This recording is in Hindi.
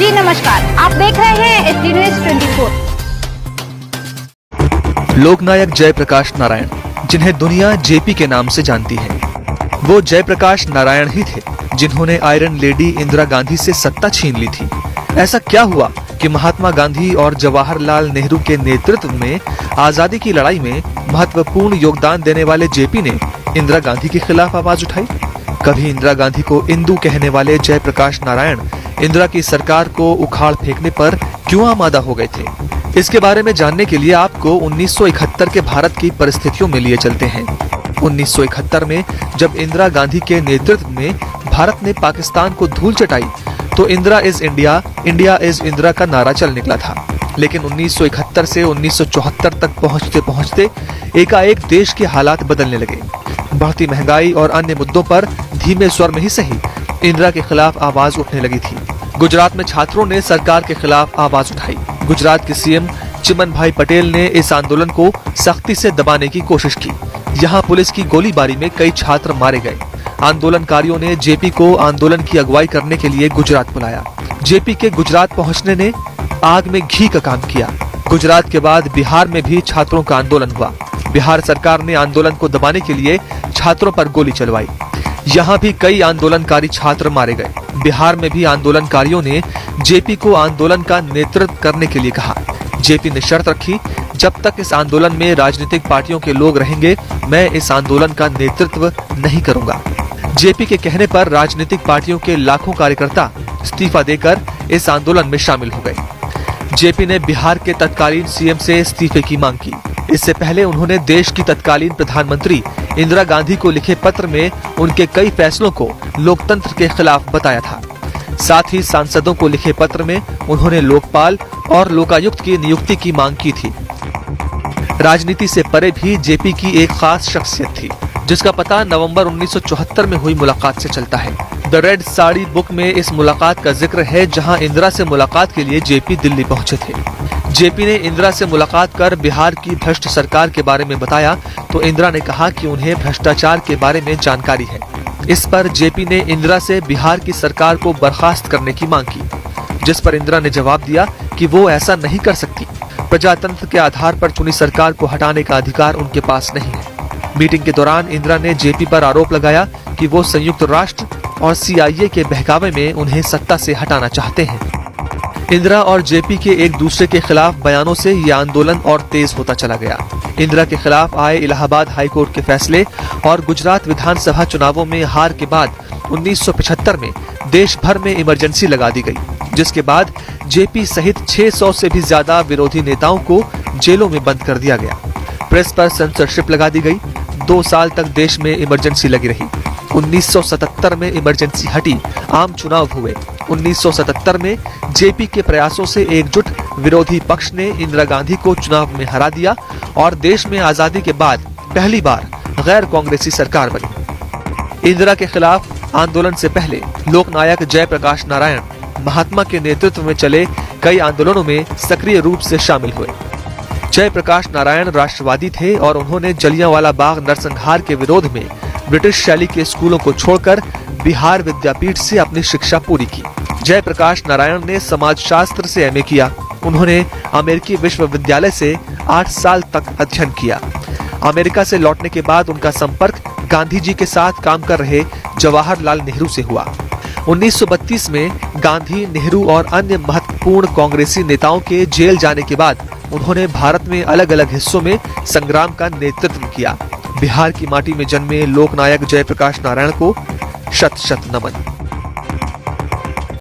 जी नमस्कार, आप देख रहे हैं SD News 24। लोकनायक जयप्रकाश नारायण, जिन्हें दुनिया जेपी के नाम से जानती है, वो जयप्रकाश नारायण ही थे जिन्होंने आयरन लेडी इंदिरा गांधी से सत्ता छीन ली थी। ऐसा क्या हुआ कि महात्मा गांधी और जवाहरलाल नेहरू के नेतृत्व में आजादी की लड़ाई में महत्वपूर्ण योगदान देने वाले जेपी ने इंदिरा गांधी के खिलाफ आवाज उठाई? कभी इंदिरा गांधी को इंदू कहने वाले जयप्रकाश नारायण इंदिरा की सरकार को उखाड़ फेंकने पर क्यों आमादा हो गए थे? इसके बारे में जानने के लिए आपको 1971 के भारत की परिस्थितियों में लिए चलते हैं। 1971 में जब इंदिरा गांधी के नेतृत्व में भारत ने पाकिस्तान को धूल चटाई तो Indira is India, India is Indira का नारा चल निकला था। लेकिन 1971 से 1974 तक पहुंचते पहुंचते एकाएक देश के हालात बदलने लगे। बढ़ती महंगाई और अन्य मुद्दों पर धीमे स्वर में ही सही इंदिरा के खिलाफ आवाज उठने लगी थी। गुजरात में छात्रों ने सरकार के खिलाफ आवाज उठाई। गुजरात के सीएम चिमन भाई पटेल ने इस आंदोलन को सख्ती से दबाने की कोशिश की। यहाँ पुलिस की गोलीबारी में कई छात्र मारे गए। आंदोलनकारियों ने जेपी को आंदोलन की अगुवाई करने के लिए गुजरात बुलाया। जेपी के गुजरात पहुंचने ने आग में घी का काम किया। गुजरात के बाद बिहार में भी छात्रों का आंदोलन हुआ। बिहार सरकार ने आंदोलन को दबाने के लिए छात्रों पर गोली चलवाई। यहाँ भी कई आंदोलनकारी छात्र मारे गए। बिहार में भी आंदोलनकारियों ने जेपी को आंदोलन का नेतृत्व करने के लिए कहा। जेपी ने शर्त रखी, जब तक इस आंदोलन में राजनीतिक पार्टियों के लोग रहेंगे, मैं इस आंदोलन का नेतृत्व नहीं करूंगा। जेपी के कहने पर राजनीतिक पार्टियों के लाखों कार्यकर्ता इस्तीफा देकर इस आंदोलन में शामिल हो गए। जेपी ने बिहार के तत्कालीन सीएम से इस्तीफे की मांग की। इससे पहले उन्होंने देश की तत्कालीन प्रधानमंत्री इंदिरा गांधी को लिखे पत्र में उनके कई फैसलों को लोकतंत्र के खिलाफ बताया था। साथ ही सांसदों को लिखे पत्र में उन्होंने लोकपाल और लोकायुक्त की नियुक्ति की मांग की थी। राजनीति से परे भी जेपी की एक खास शख्सियत थी, जिसका पता नवंबर 1974 में हुई मुलाकात से चलता है। द रेड साड़ी बुक में इस मुलाकात का जिक्र है, जहां इंदिरा से मुलाकात के लिए जेपी दिल्ली पहुंचे थे। जेपी ने इंदिरा से मुलाकात कर बिहार की भ्रष्ट सरकार के बारे में बताया तो इंदिरा ने कहा कि उन्हें भ्रष्टाचार के बारे में जानकारी है। इस पर जेपी ने इंदिरा से बिहार की सरकार को बर्खास्त करने की मांग की, जिस पर इंदिरा ने जवाब दिया कि वो ऐसा नहीं कर सकती। प्रजातंत्र के आधार पर चुनी सरकार को हटाने का अधिकार उनके पास नहीं है। मीटिंग के दौरान इंदिरा ने जेपी पर आरोप लगाया कि वो संयुक्त राष्ट्र और CIA के बहकावे में उन्हें सत्ता से हटाना चाहते हैं। इंदिरा और जेपी के एक दूसरे के खिलाफ बयानों से ये आंदोलन और तेज होता चला गया। इंदिरा के खिलाफ आए इलाहाबाद हाईकोर्ट के फैसले और गुजरात विधानसभा चुनावों में हार के बाद 1975 में देश भर में इमरजेंसी लगा दी गई, जिसके बाद जेपी सहित 600 से भी ज्यादा विरोधी नेताओं को जेलों में बंद कर दिया गया। प्रेस पर सेंसरशिप लगा दी गई। 2 साल तक देश में इमरजेंसी लगी रही। 1977 में इमरजेंसी हटी, आम चुनाव हुए। 1977 में जेपी के प्रयासों से एकजुट विरोधी पक्ष ने इंदिरा गांधी को चुनाव में हरा दिया और देश में आजादी के बाद पहली बार गैर कांग्रेसी सरकार बनी। इंदिरा के खिलाफ आंदोलन से पहले लोकनायक जयप्रकाश नारायण महात्मा के नेतृत्व में चले कई आंदोलनों में सक्रिय रूप से शामिल हुए। जयप्रकाश नारायण राष्ट्रवादी थे और उन्होंने जलियांवाला बाग नरसंहार के विरोध में ब्रिटिश शैली के स्कूलों को छोड़कर बिहार विद्यापीठ से अपनी शिक्षा पूरी की। जयप्रकाश नारायण ने समाजशास्त्र से MA किया। उन्होंने अमेरिकी विश्वविद्यालय से 8 साल तक अध्ययन किया। अमेरिका से लौटने के बाद उनका संपर्क गांधी जी के साथ काम कर रहे जवाहरलाल नेहरू से हुआ। 1932 में गांधी, नेहरू और अन्य महत्वपूर्ण कांग्रेसी नेताओं के जेल जाने के बाद उन्होंने भारत में अलग अलग हिस्सों में संग्राम का नेतृत्व किया। बिहार की माटी में जन्मे लोकनायक जयप्रकाश नारायण को शत शत नमन।